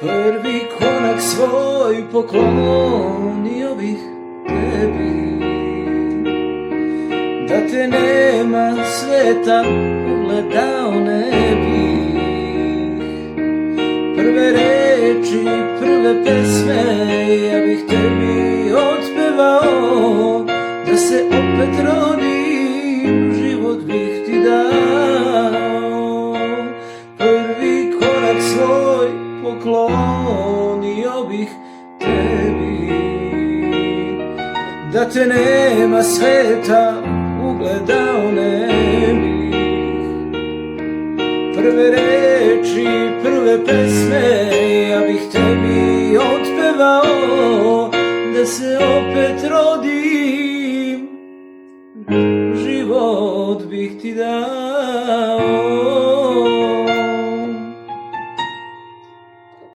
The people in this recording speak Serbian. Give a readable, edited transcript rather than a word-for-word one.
Prvi korak svoj poklonio bih tebi. Da te nema sveta ugledao ne bih. Prve reči, prve pesme ja bih tebi otpevao. Da se opet rodim, život bih ti dao. Prvi korak svoj poklonio bih tebi. Da te nema sveta ugledao ne bih. Prve reči, prve pesme ja bih tebi otpevao. Da se opet rodim, život bih ti dao.